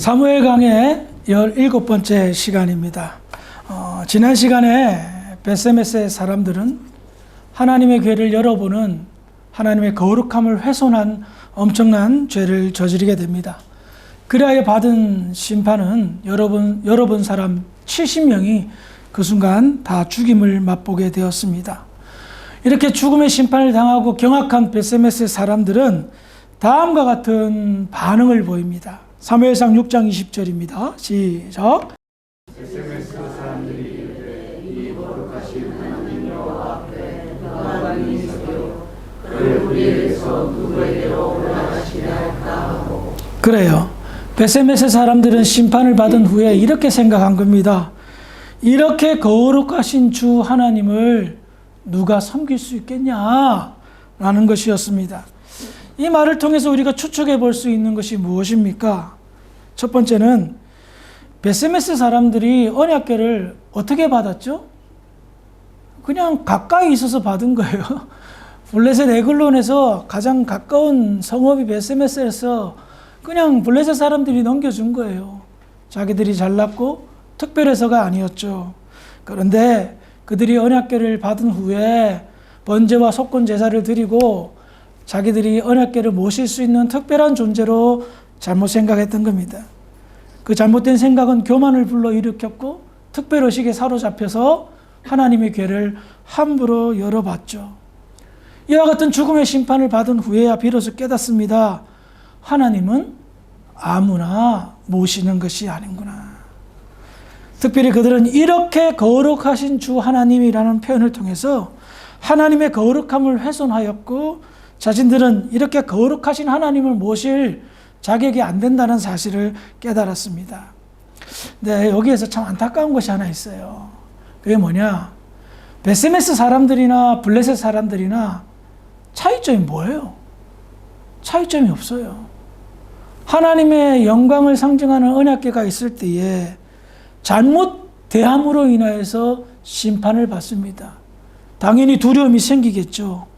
사무엘 강의 17번째 시간입니다. 지난 시간에 베세메스의 사람들은 하나님의 궤를 열어보는 하나님의 거룩함을 훼손한 엄청난 죄를 저지르게 됩니다. 그리하여 받은 심판은 여러분 사람 70명이 그 순간 다 죽임을 맛보게 되었습니다. 이렇게 죽음의 심판을 당하고 경악한 베세메스의 사람들은 다음과 같은 반응을 보입니다. 사무엘상 6장 20절입니다. 시작. 베세메스 사람들이 이르되 이 거룩하신 하나님 여호와 앞에 평안이 있어도 그를 우리에게서 누구에게로 올라가시려 할까 하고. 그래요. 베세메스 사람들은 심판을 받은 후에 이렇게 생각한 겁니다. 이렇게 거룩하신 주 하나님을 누가 섬길 수 있겠냐라는 것이었습니다. 이 말을 통해서 우리가 추측해 볼 수 있는 것이 무엇입니까? 첫 번째는 베세메스 사람들이 언약궤를 어떻게 받았죠? 그냥 가까이 있어서 받은 거예요. 블레셋 에글론에서 가장 가까운 성읍이 베세메스에서 그냥 블레셋 사람들이 넘겨준 거예요. 자기들이 잘났고 특별해서가 아니었죠. 그런데 그들이 언약궤를 받은 후에 번제와 속건 제사를 드리고 자기들이 언약궤를 모실 수 있는 특별한 존재로 잘못 생각했던 겁니다. 그 잘못된 생각은 교만을 불러일으켰고 특별의식에 사로잡혀서 하나님의 궤를 함부로 열어봤죠. 이와 같은 죽음의 심판을 받은 후에야 비로소 깨닫습니다. 하나님은 아무나 모시는 것이 아닌구나. 특별히 그들은 이렇게 거룩하신 주 하나님이라는 표현을 통해서 하나님의 거룩함을 훼손하였고 자신들은 이렇게 거룩하신 하나님을 모실 자격이 안 된다는 사실을 깨달았습니다. 네, 여기에서 참 안타까운 것이 하나 있어요. 그게 뭐냐? 베세메스 사람들이나 블레셋 사람들이나 차이점이 뭐예요? 차이점이 없어요. 하나님의 영광을 상징하는 언약궤가 있을 때에 잘못 대함으로 인하여서 심판을 받습니다. 당연히 두려움이 생기겠죠.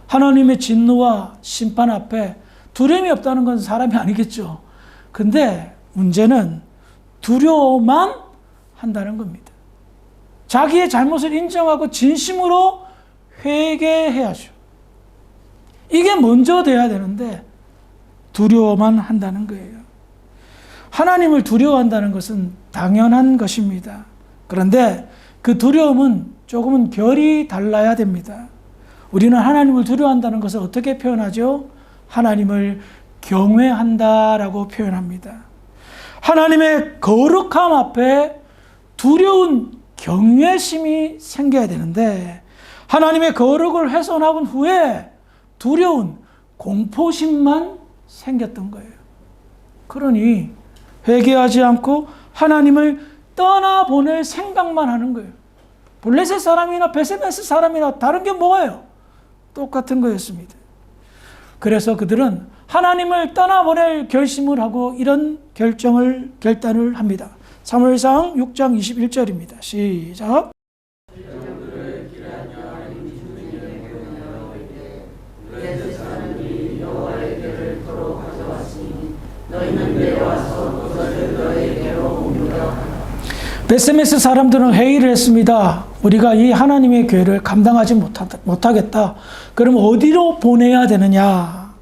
하나님의 진노와 심판 앞에 두려움이 없다는 건 사람이 아니겠죠. 근데 문제는 두려워만 한다는 겁니다. 자기의 잘못을 인정하고 진심으로 회개해야죠. 이게 먼저 돼야 되는데 두려워만 한다는 거예요. 하나님을 두려워한다는 것은 당연한 것입니다. 그런데 그 두려움은 조금은 결이 달라야 됩니다. 우리는 하나님을 두려워한다는 것을 어떻게 표현하죠? 하나님을 경외한다라고 표현합니다. 하나님의 거룩함 앞에 두려운 경외심이 생겨야 되는데 하나님의 거룩을 훼손하고 후에 두려운 공포심만 생겼던 거예요. 그러니 회개하지 않고 하나님을 떠나보낼 생각만 하는 거예요. 블레셋 사람이나 베세메스 사람이나 다른 게 뭐예요? 똑같은 거였습니다. 그래서 그들은 하나님을 떠나보낼 결심을 하고 이런 결단을 합니다. 사무엘상 6장 21절입니다. 시작. 베세메스 사람들은 회의를 했습니다. 우리가 이 하나님의 궤를 감당하지 못하겠다. 그럼 어디로 보내야 되느냐?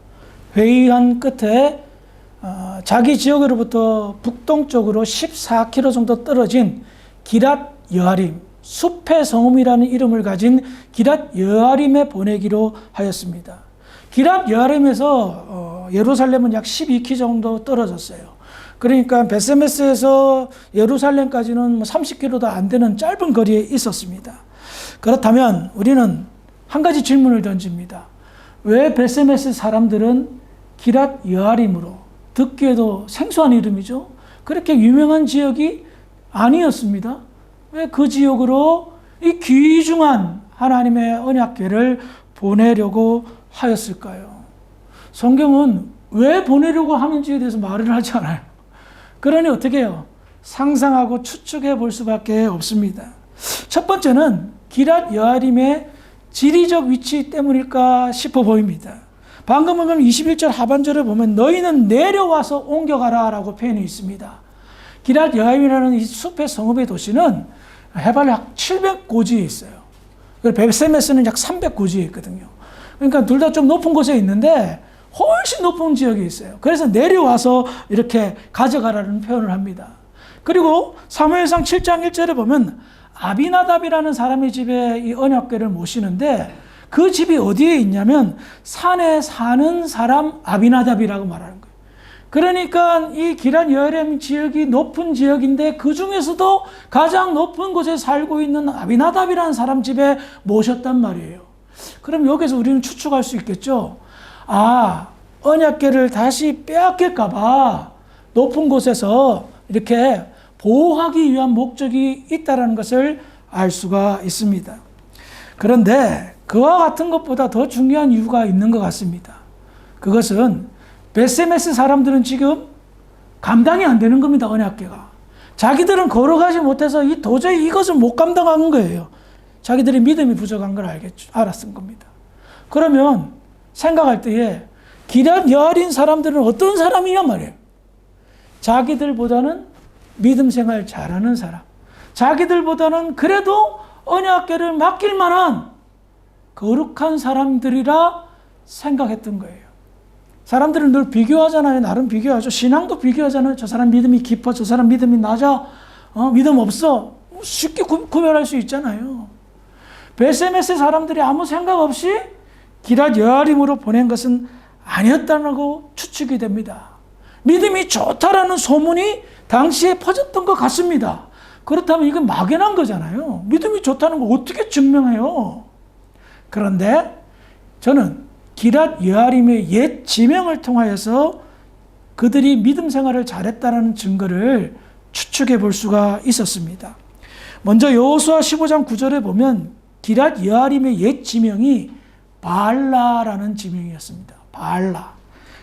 회의한 끝에 자기 지역으로부터 북동쪽으로 14km 정도 떨어진 기랏 여아림, 숲의 성읍이라는 이름을 가진 기랏 여아림에 보내기로 하였습니다. 기랏 여아림에서 예루살렘은 약 12km 정도 떨어졌어요. 그러니까 베세메스에서 예루살렘까지는 30km도 안 되는 짧은 거리에 있었습니다. 그렇다면 우리는 한 가지 질문을 던집니다. 왜 베세메스 사람들은 기랏 여아림으로, 듣기에도 생소한 이름이죠? 그렇게 유명한 지역이 아니었습니다. 왜 그 지역으로 이 귀중한 하나님의 언약궤를 보내려고 하였을까요? 성경은 왜 보내려고 하는지에 대해서 말을 하지 않아요. 그러니 어떻게 해요? 상상하고 추측해 볼 수밖에 없습니다. 첫 번째는 기랏 여아림의 지리적 위치 때문일까 싶어 보입니다. 방금 보면 21절 하반절에 보면 너희는 내려와서 옮겨가라 라고 표현이 있습니다. 기럇 여아림이라는 이 숲의 성읍의 도시는 해발 약 700고지에 있어요. 그리고 베세메스는 약 300고지에 있거든요. 그러니까 둘 다 좀 높은 곳에 있는데 훨씬 높은 지역에 있어요. 그래서 내려와서 이렇게 가져가라는 표현을 합니다. 그리고 사무엘상 7장 1절에 보면 아비나답이라는 사람의 집에 이 언약궤를 모시는데 그 집이 어디에 있냐면 산에 사는 사람 아비나답이라고 말하는 거예요. 그러니까 이 기럇 여아림 지역이 높은 지역인데 그 중에서도 가장 높은 곳에 살고 있는 아비나답이라는 사람 집에 모셨단 말이에요. 그럼 여기서 우리는 추측할 수 있겠죠. 아, 언약궤를 다시 빼앗길까 봐 높은 곳에서 이렇게 보호하기 위한 목적이 있다는 것을 알 수가 있습니다. 그런데 그와 같은 것보다 더 중요한 이유가 있는 것 같습니다. 그것은 베세메스 사람들은 지금 감당이 안 되는 겁니다. 언약궤가. 자기들은 걸어가지 못해서 도저히 이것을 못 감당하는 거예요. 자기들이 믿음이 부족한 걸 알았은 겁니다. 그러면 생각할 때에 기럇 여아림 사람들은 어떤 사람이냐 말이에요. 자기들보다는 믿음 생활 잘하는 사람, 자기들보다는 그래도 언약궤를 맡길 만한 거룩한 사람들이라 생각했던 거예요. 사람들은 늘 비교하잖아요. 나름 비교하죠. 신앙도 비교하잖아요. 저 사람 믿음이 깊어, 저 사람 믿음이 낮아, 믿음 없어. 쉽게 구별할 수 있잖아요. 베세메스 사람들이 아무 생각 없이 기럇 여아림으로 보낸 것은 아니었다고 추측이 됩니다. 믿음이 좋다라는 소문이 당시에 퍼졌던 것 같습니다. 그렇다면 이건 막연한 거잖아요. 믿음이 좋다는 걸 어떻게 증명해요? 그런데 저는 기럇 여아림의 옛 지명을 통하여서 그들이 믿음 생활을 잘했다는 증거를 추측해 볼 수가 있었습니다. 먼저 여호수아 15장 9절에 보면 기럇 여아림의 옛 지명이 바알라라는 지명이었습니다. 바알라.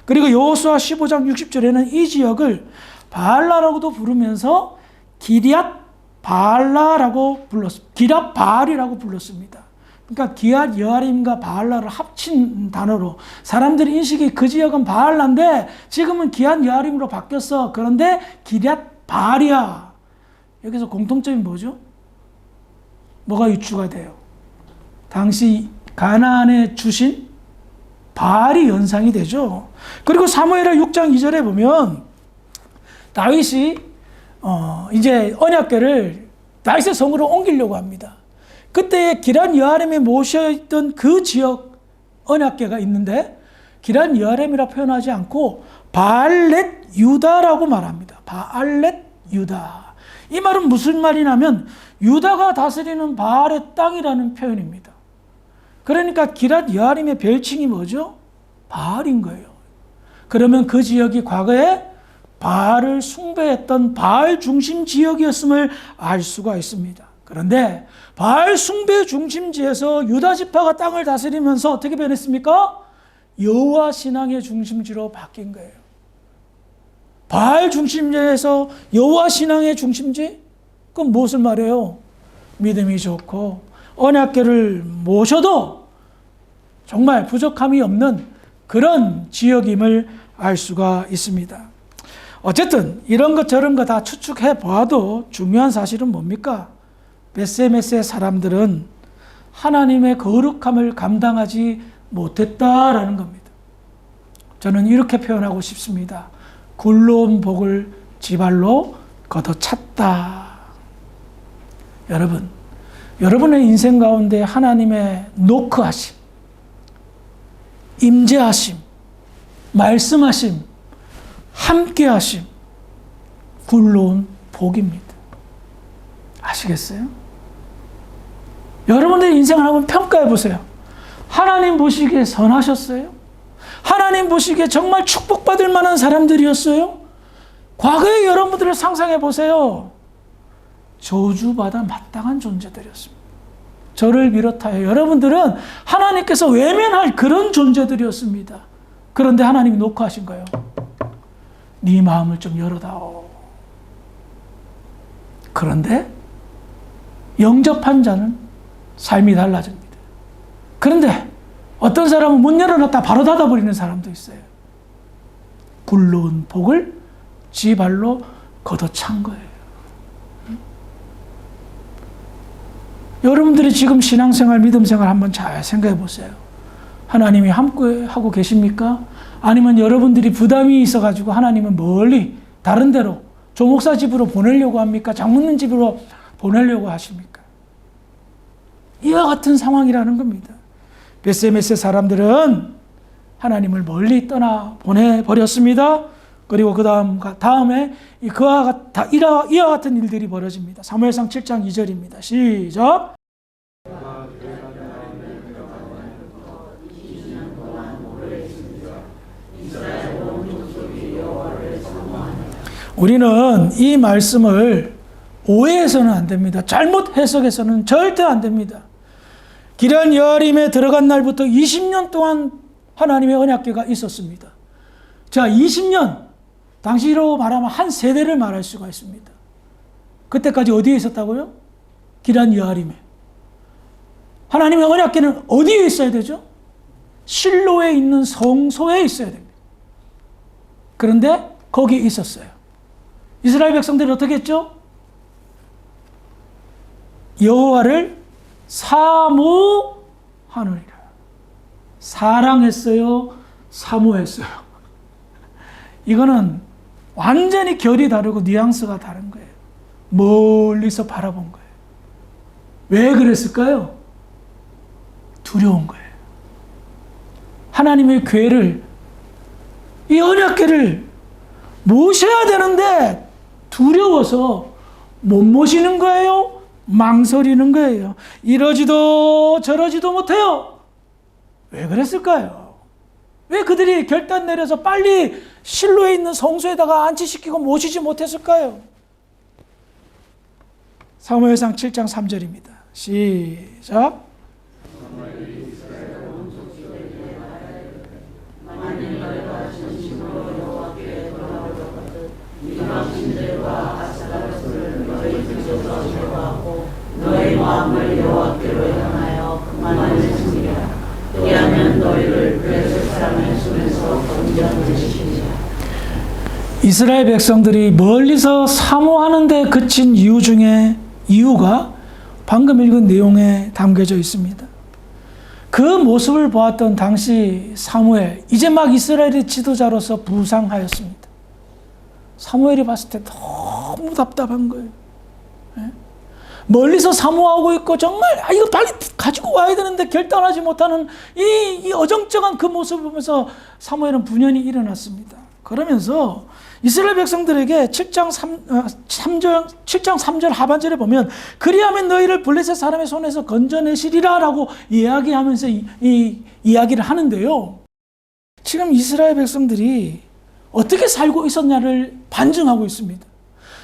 그리고 여호수아 15장 60절에는 이 지역을 바알라라고도 부르면서 기럇 바알라라고 불렀습니다. 기럇 바알이라고 불렀습니다. 그러니까 기럇 여아림과 바알라를 합친 단어로 사람들의 인식이 그 지역은 바알라인데 지금은 기럇 여아림으로 바뀌었어. 그런데 기럇 바알이야. 여기서 공통점이 뭐죠? 뭐가 유추가 돼요? 당시 가나안에 주신 바알이 연상이 되죠. 그리고 사무엘하 6장 2절에 보면 다윗이 이제 언약궤를 다윗의 성으로 옮기려고 합니다. 그때 기럇 여아림에 모셔있던 그 지역 언약궤가 있는데 기럇 여아림이라 표현하지 않고 바알렛 유다라고 말합니다. 바알렛 유다. 이 말은 무슨 말이냐면 유다가 다스리는 바알의 땅이라는 표현입니다. 그러니까 기럇 여아림의 별칭이 뭐죠? 바알인 거예요. 그러면 그 지역이 과거에 바알을 숭배했던 바알 중심 지역이었음을 알 수가 있습니다. 그런데 바알 숭배 중심지에서 유다 지파가 땅을 다스리면서 어떻게 변했습니까? 여호와 신앙의 중심지로 바뀐 거예요. 바알 중심지에서 여호와 신앙의 중심지? 그건 무엇을 말해요? 믿음이 좋고 언약궤를 모셔도 정말 부족함이 없는 그런 지역임을 알 수가 있습니다. 어쨌든 이런 것 저런 거 다 추측해 봐도 중요한 사실은 뭡니까? 베세메스의 사람들은 하나님의 거룩함을 감당하지 못했다라는 겁니다. 저는 이렇게 표현하고 싶습니다. 굴러온 복을 지발로 걷어찼다. 여러분, 여러분의 인생 가운데 하나님의 노크하심, 임재하심, 말씀하심, 함께하심, 굴러온 복입니다. 아시겠어요? 여러분의 인생을 한번 평가해 보세요. 하나님 보시기에 선하셨어요? 하나님 보시기에 정말 축복받을 만한 사람들이었어요? 과거의 여러분들을 상상해 보세요. 저주받아 마땅한 존재들이었습니다. 저를 비롯하여 여러분들은 하나님께서 외면할 그런 존재들이었습니다. 그런데 하나님이 녹화하신 거예요. 네 마음을 좀 열어다오. 그런데 영접한 자는 삶이 달라집니다. 그런데 어떤 사람은 문 열어놨다 바로 닫아버리는 사람도 있어요. 굴러온 복을 지 발로 걷어찬 거예요. 여러분들이 지금 신앙생활, 믿음생활 한번 잘 생각해 보세요. 하나님이 함께 하고 계십니까? 아니면 여러분들이 부담이 있어가지고 하나님은 멀리 다른 데로 조목사 집으로 보내려고 합니까? 장모님 집으로 보내려고 하십니까? 이와 같은 상황이라는 겁니다. 베세메스 사람들은 하나님을 멀리 떠나 보내버렸습니다. 그리고 다음에 이와 같은 일들이 벌어집니다. 사무엘상 7장 2절입니다. 시작. 우리는 이 말씀을 오해해서는 안 됩니다. 잘못 해석해서는 절대 안 됩니다. 기럇 여아림에 들어간 날부터 20년 동안 하나님의 언약궤가 있었습니다. 자, 20년, 당시로 말하면 한 세대를 말할 수가 있습니다. 그때까지 어디에 있었다고요? 기럇 여아림에. 하나님의 언약궤는 어디에 있어야 되죠? 실로에 있는 성소에 있어야 됩니다. 그런데 거기에 있었어요. 이스라엘 백성들이 어떻게 했죠? 여호와를 사모하느니라. 사랑했어요? 사모했어요? 이거는 완전히 결이 다르고 뉘앙스가 다른 거예요. 멀리서 바라본 거예요. 왜 그랬을까요? 두려운 거예요. 하나님의 궤를, 이 언약궤를 모셔야 되는데 두려워서 못 모시는 거예요? 망설이는 거예요. 이러지도 저러지도 못해요. 왜 그랬을까요? 왜 그들이 결단 내려서 빨리 실로에 있는 성소에다가 안치시키고 모시지 못했을까요? 사무엘상 7장 3절입니다. 시작. 너희 마음을 여호와께로 향하여 그만하시리라. 그리하면 너희를 블레셋 사람의 손에서 건져내시리라. 이스라엘 백성들이 멀리서 사모하는 데 그친 이유 중에 이유가 방금 읽은 내용에 담겨져 있습니다. 그 모습을 보았던 당시 사무엘, 이제 막 이스라엘의 지도자로서 부상하였습니다. 사무엘이 봤을 때 너무 답답한 거예요. 멀리서 사모하고 있고 정말 이거 빨리 가지고 와야 되는데 결단하지 못하는 이 어정쩡한 그 모습을 보면서 사무엘은 분연히 일어났습니다. 그러면서 이스라엘 백성들에게 7장 3절 하반절에 보면 그리하면 너희를 블레셋 사람의 손에서 건져내시리라 라고 이야기하면서 이 이야기를 하는데요. 지금 이스라엘 백성들이 어떻게 살고 있었냐를 반증하고 있습니다.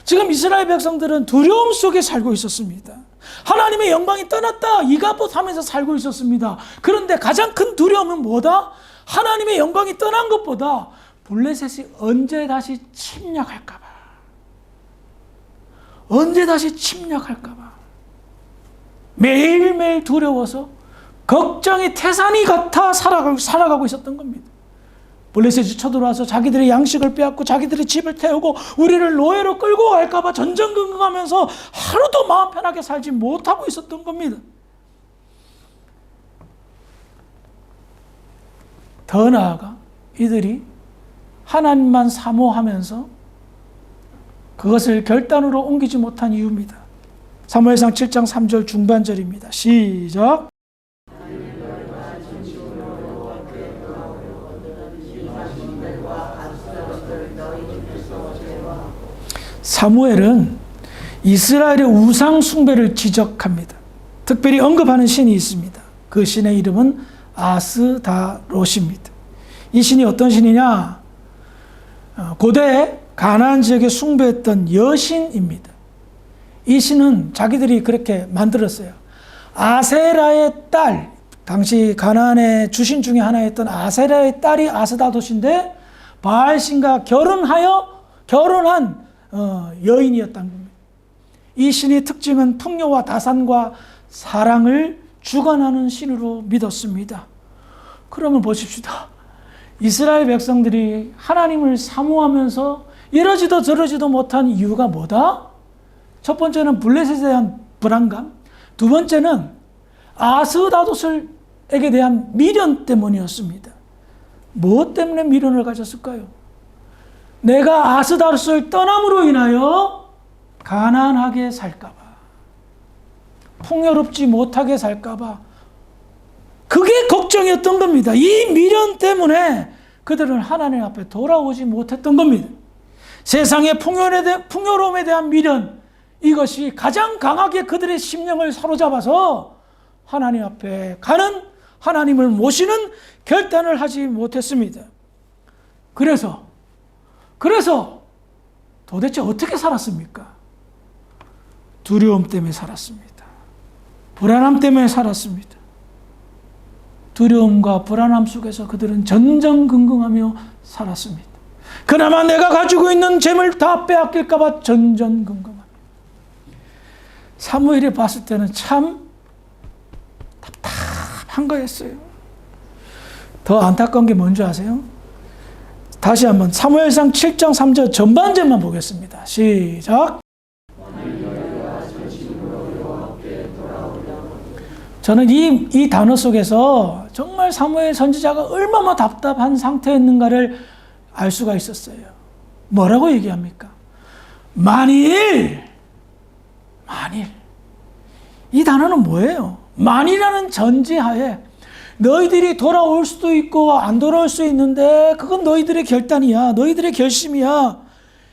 지금 이스라엘 백성들은 두려움 속에 살고 있었습니다. 하나님의 영광이 떠났다 이가봇하면서 살고 있었습니다. 그런데 가장 큰 두려움은 뭐다? 하나님의 영광이 떠난 것보다 블레셋이 언제 다시 침략할까 봐. 언제 다시 침략할까 봐. 매일매일 두려워서 걱정이 태산이 같아 살아가고 있었던 겁니다. 블레셋이 쳐들어와서 자기들의 양식을 빼앗고 자기들의 집을 태우고 우리를 노예로 끌고 갈까 봐 전전긍긍하면서 하루도 마음 편하게 살지 못하고 있었던 겁니다. 더 나아가 이들이 하나님만 사모하면서 그것을 결단으로 옮기지 못한 이유입니다. 사무엘상 7장 3절 중반절입니다. 시작. 사무엘은 이스라엘의 우상 숭배를 지적합니다. 특별히 언급하는 신이 있습니다. 그 신의 이름은 아스다롯입니다. 이 신이 어떤 신이냐? 고대 가나안 지역에 숭배했던 여신입니다. 이 신은 자기들이 그렇게 만들었어요. 아세라의 딸, 당시 가나안의 주신 중에 하나였던 아세라의 딸이 아스다롯인데 바알신과 결혼한 여인이었다는 겁니다. 이 신의 특징은 풍요와 다산과 사랑을 주관하는 신으로 믿었습니다. 그러면 보십시다. 이스라엘 백성들이 하나님을 사모하면서 이러지도 저러지도 못한 이유가 뭐다? 첫 번째는 블레셋에 대한 불안감, 두 번째는 아스다도스에게 대한 미련 때문이었습니다. 무엇 때문에 미련을 가졌을까요? 내가 아스다로스를 떠남으로 인하여 가난하게 살까봐, 풍요롭지 못하게 살까봐, 그게 걱정이었던 겁니다. 이 미련 때문에 그들은 하나님 앞에 돌아오지 못했던 겁니다. 세상의 풍요로움에 대한 미련, 이것이 가장 강하게 그들의 심령을 사로잡아서 하나님 앞에 가는, 하나님을 모시는 결단을 하지 못했습니다. 그래서 도대체 어떻게 살았습니까? 두려움 때문에 살았습니다. 불안함 때문에 살았습니다. 두려움과 불안함 속에서 그들은 전전긍긍하며 살았습니다. 그나마 내가 가지고 있는 재물 다 빼앗길까 봐 전전긍긍합니다. 사무엘이 봤을 때는 참 답답한 거였어요. 더 안타까운 게 뭔지 아세요? 다시 한번 사무엘상 7장 3절 전반절만 보겠습니다. 시작. 저는 이 단어 속에서 정말 사무엘 선지자가 얼마나 답답한 상태였는가를 알 수가 있었어요. 뭐라고 얘기합니까? 만일. 이 단어는 뭐예요? 만이라는 전제하에 너희들이 돌아올 수도 있고 안 돌아올 수 있는데 그건 너희들의 결단이야. 너희들의 결심이야.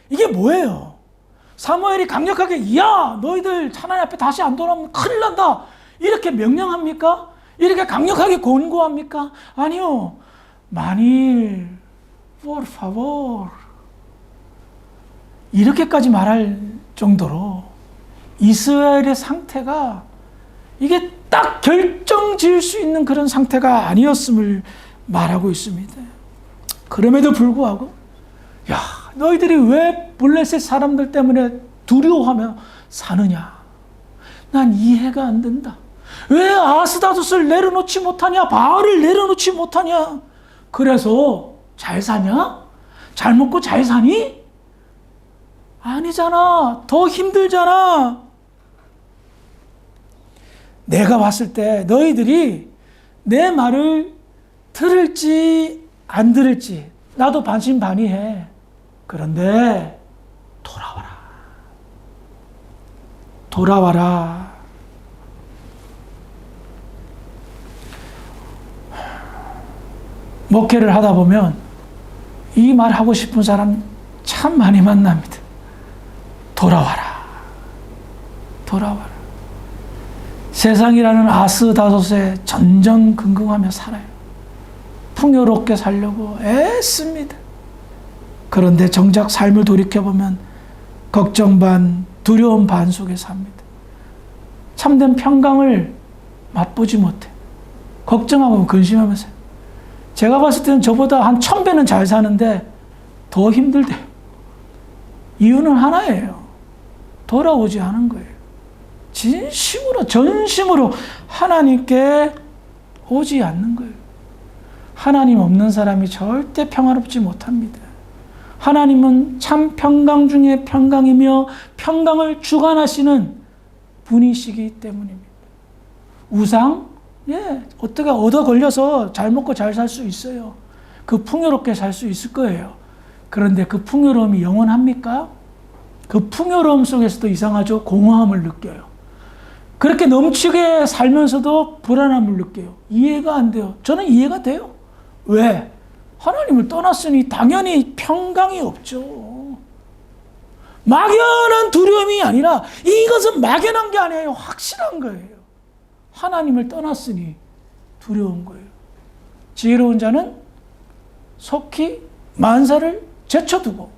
이게 뭐예요? 사무엘이 강력하게 야 너희들 하나님 앞에 다시 안 돌아오면 큰일 난다. 이렇게 명령합니까? 이렇게 강력하게 권고합니까? 아니요. 만일 por favor 이렇게까지 말할 정도로 이스라엘의 상태가 이게 딱 결정 지을 수 있는 그런 상태가 아니었음을 말하고 있습니다. 그럼에도 불구하고 야 너희들이 왜 블레셋 사람들 때문에 두려워하며 사느냐? 난 이해가 안 된다. 왜 아스다도스를 내려놓지 못하냐? 바알을 내려놓지 못하냐? 그래서 잘 사냐? 잘 먹고 잘 사니? 아니잖아. 더 힘들잖아. 내가 봤을 때 너희들이 내 말을 들을지 안 들을지 나도 반신반의해. 그런데 돌아와라. 목회를 하다 보면 이 말 하고 싶은 사람 참 많이 만납니다. 돌아와라. 세상이라는 아스다소스에 전전긍긍하며 살아요. 풍요롭게 살려고 애씁니다. 그런데 정작 삶을 돌이켜보면 걱정 반, 두려움 반 속에 삽니다. 참된 평강을 맛보지 못해. 걱정하고 근심하면서. 제가 봤을 때는 저보다 한 1000배는 잘 사는데 더 힘들대요. 이유는 하나예요. 돌아오지 않은 거예요. 진심으로, 전심으로 하나님께 오지 않는 거예요. 하나님 없는 사람이 절대 평화롭지 못합니다. 하나님은 참 평강 중에 평강이며 평강을 주관하시는 분이시기 때문입니다. 우상? 어떻게 얻어 걸려서 잘 먹고 잘 살 수 있어요. 그 풍요롭게 살 수 있을 거예요. 그런데 그 풍요로움이 영원합니까? 그 풍요로움 속에서도 이상하죠. 공허함을 느껴요. 그렇게 넘치게 살면서도 불안함을 느껴요. 이해가 안 돼요. 저는 이해가 돼요. 왜? 하나님을 떠났으니 당연히 평강이 없죠. 막연한 두려움이 아니라 이것은 막연한 게 아니에요. 확실한 거예요. 하나님을 떠났으니 두려운 거예요. 지혜로운 자는 속히 만사를 제쳐두고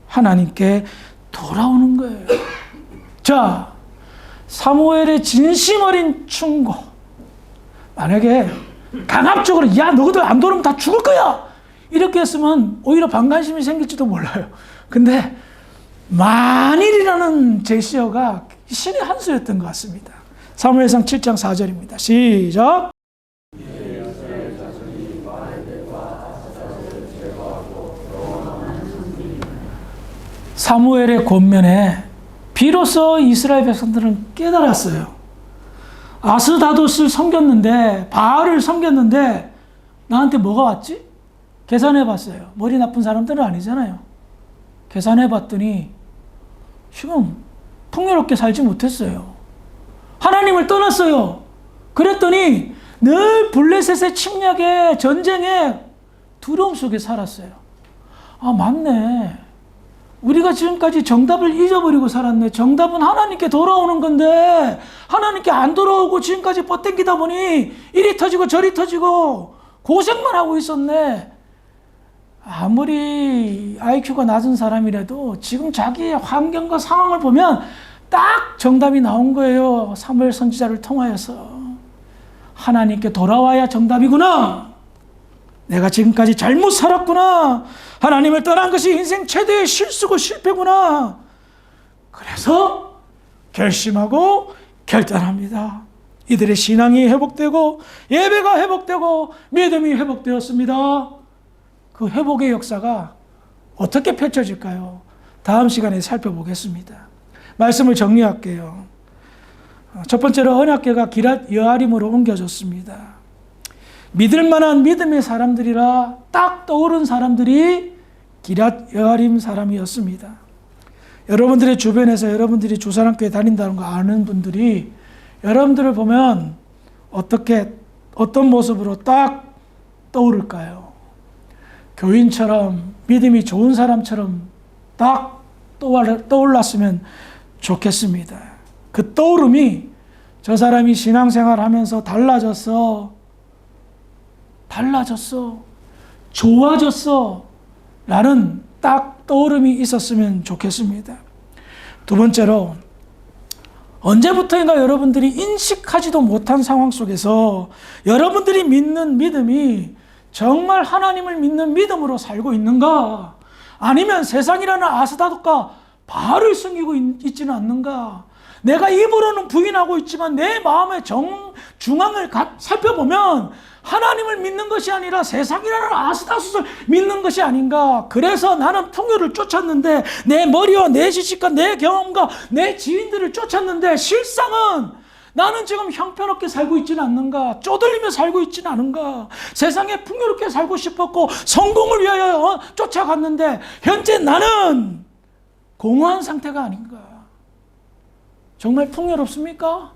하나님께 돌아오는 거예요. 자, 사무엘의 진심 어린 충고. 만약에 강압적으로 야 너희들 안 돌아오면 다 죽을 거야 이렇게 했으면 오히려 반감심이 생길지도 몰라요. 근데 만일이라는 제시어가 신의 한 수였던 것 같습니다. 사무엘상 7장 4절입니다. 시작. 사무엘의 권면에 비로소 이스라엘 백성들은 깨달았어요. 아스다돛을 섬겼는데, 바알을 섬겼는데 나한테 뭐가 왔지? 계산해 봤어요. 머리 나쁜 사람들은 아니잖아요. 계산해 봤더니 지금 풍요롭게 살지 못했어요. 하나님을 떠났어요. 그랬더니 늘 블레셋의 침략에, 전쟁에 두려움 속에 살았어요. 아, 맞네. 우리가 지금까지 정답을 잊어버리고 살았네. 정답은 하나님께 돌아오는 건데 하나님께 안 돌아오고 지금까지 뻗당기다 보니 이리 터지고 저리 터지고 고생만 하고 있었네. 아무리 IQ가 낮은 사람이라도 지금 자기의 환경과 상황을 보면 딱 정답이 나온 거예요. 사무엘 선지자를 통하여서. 하나님께 돌아와야 정답이구나. 내가 지금까지 잘못 살았구나. 하나님을 떠난 것이 인생 최대의 실수고 실패구나. 그래서 결심하고 결단합니다. 이들의 신앙이 회복되고 예배가 회복되고 믿음이 회복되었습니다. 그 회복의 역사가 어떻게 펼쳐질까요? 다음 시간에 살펴보겠습니다. 말씀을 정리할게요. 첫 번째로 언약궤가 기랏 여아림으로 옮겨졌습니다. 믿을 만한 믿음의 사람들이라 딱 떠오른 사람들이 기랏 여아림 사람이었습니다. 여러분들의 주변에서 여러분들이 주사랑교회 다닌다는 거 아는 분들이 여러분들을 보면 어떤 모습으로 딱 떠오를까요? 교인처럼, 믿음이 좋은 사람처럼 딱 떠올랐으면 좋겠습니다. 그 떠오름이 저 사람이 신앙생활 하면서 달라졌어, 좋아졌어 라는 딱 떠오름이 있었으면 좋겠습니다. 두 번째로, 언제부터인가 여러분들이 인식하지도 못한 상황 속에서 여러분들이 믿는 믿음이 정말 하나님을 믿는 믿음으로 살고 있는가? 아니면 세상이라는 아스다돛과 바알을 숨기고 있지는 않는가? 내가 입으로는 부인하고 있지만 내 마음의 중앙을 살펴보면 하나님을 믿는 것이 아니라 세상이라는 아스다돛을 믿는 것이 아닌가? 그래서 나는 풍요를 쫓았는데 내 머리와 내 지식과 내 경험과 내 지인들을 쫓았는데 실상은 나는 지금 형편없게 살고 있지는 않는가? 쪼들리며 살고 있지는 않은가? 세상에 풍요롭게 살고 싶었고 성공을 위하여 쫓아갔는데 현재 나는 공허한 상태가 아닌가? 정말 풍요롭습니까?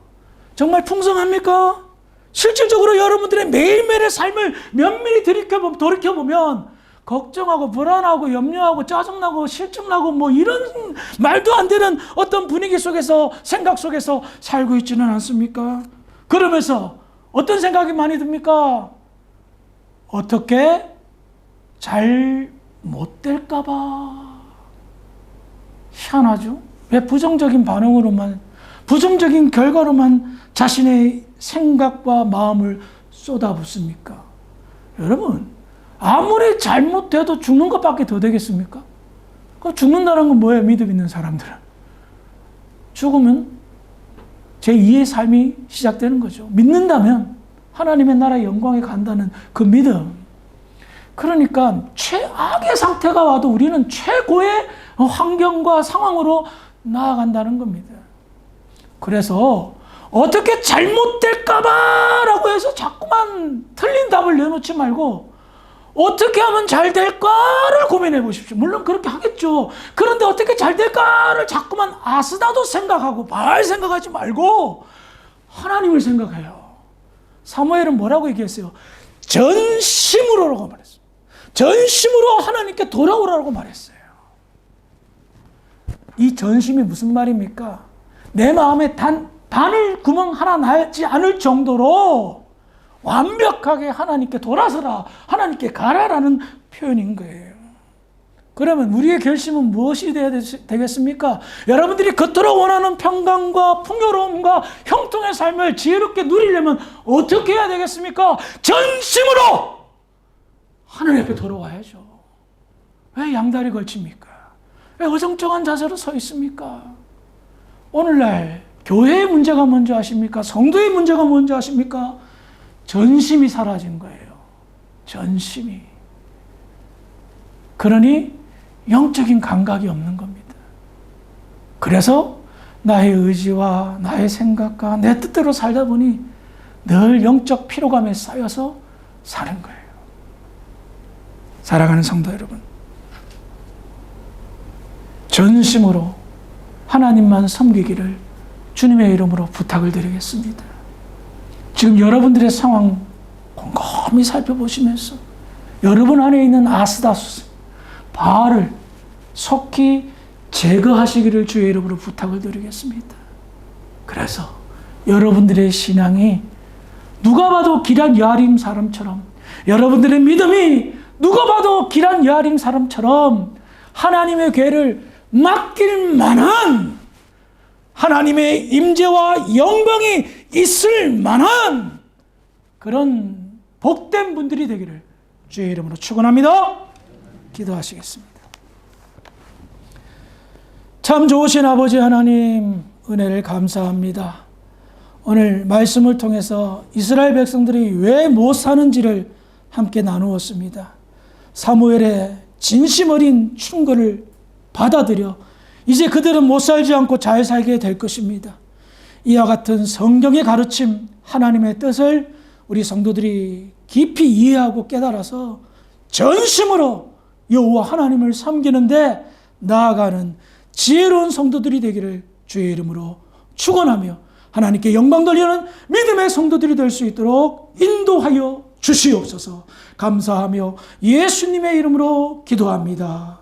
정말 풍성합니까? 실질적으로 여러분들의 매일매일의 삶을 면밀히 돌이켜보면 걱정하고 불안하고 염려하고 짜증나고 실증나고 뭐 이런 말도 안 되는 어떤 분위기 속에서, 생각 속에서 살고 있지는 않습니까? 그러면서 어떤 생각이 많이 듭니까? 어떻게 잘 못 될까 봐. 희한하죠? 왜 부정적인 반응으로만, 부정적인 결과로만 자신의 생각과 마음을 쏟아붓습니까? 여러분, 아무리 잘못돼도 죽는 것밖에 더 되겠습니까? 죽는다는 건 뭐예요? 믿음 있는 사람들은. 죽으면 제2의 삶이 시작되는 거죠. 믿는다면 하나님의 나라의 영광에 간다는 그 믿음. 그러니까 최악의 상태가 와도 우리는 최고의 환경과 상황으로 나아간다는 겁니다. 그래서 어떻게 잘못될까봐 라고 해서 자꾸만 틀린 답을 내놓지 말고 어떻게 하면 잘 될까를 고민해 보십시오. 물론 그렇게 하겠죠. 그런데 어떻게 잘 될까를 자꾸만 아스다돛 생각하고 바알 생각하지 말고 하나님을 생각해요. 사무엘은 뭐라고 얘기했어요? 전심으로라고 말했어요. 전심으로 하나님께 돌아오라고 말했어요. 이 전심이 무슨 말입니까? 내 마음에 바늘 구멍 하나 나지 않을 정도로 완벽하게 하나님께 돌아서라, 하나님께 가라라는 표현인 거예요. 그러면 우리의 결심은 무엇이 되겠습니까? 여러분들이 겉으로 원하는 평강과 풍요로움과 형통의 삶을 지혜롭게 누리려면 어떻게 해야 되겠습니까? 전심으로 하나님 앞에 돌아와야죠. 왜 양다리 걸칩니까? 왜 어정쩡한 자세로 서 있습니까? 오늘날 교회의 문제가 뭔지 아십니까? 성도의 문제가 뭔지 아십니까? 전심이 사라진 거예요. 전심이. 그러니 영적인 감각이 없는 겁니다. 그래서 나의 의지와 나의 생각과 내 뜻대로 살다 보니 늘 영적 피로감에 쌓여서 사는 거예요. 사랑하는 성도 여러분, 전심으로 하나님만 섬기기를 주님의 이름으로 부탁을 드리겠습니다. 지금 여러분들의 상황 곰곰이 살펴보시면서 여러분 안에 있는 아스다스, 바알을 속히 제거하시기를 주의 이름으로 부탁을 드리겠습니다. 그래서 여러분들의 신앙이 누가 봐도 기란 여아림 사람처럼, 여러분들의 믿음이 누가 봐도 기란 여아림 사람처럼 하나님의 궤를 맡길 만한, 하나님의 임재와 영광이 있을 만한 그런 복된 분들이 되기를 주의 이름으로 축원합니다. 기도하시겠습니다. 참 좋으신 아버지 하나님, 은혜를 감사합니다. 오늘 말씀을 통해서 이스라엘 백성들이 왜 못 사는지를 함께 나누었습니다. 사무엘의 진심 어린 충고를 받아들여 이제 그들은 못 살지 않고 잘 살게 될 것입니다. 이와 같은 성경의 가르침, 하나님의 뜻을 우리 성도들이 깊이 이해하고 깨달아서 전심으로 여호와 하나님을 섬기는데 나아가는 지혜로운 성도들이 되기를 주의 이름으로 축원하며 하나님께 영광 돌리는 믿음의 성도들이 될 수 있도록 인도하여 주시옵소서. 감사하며 예수님의 이름으로 기도합니다.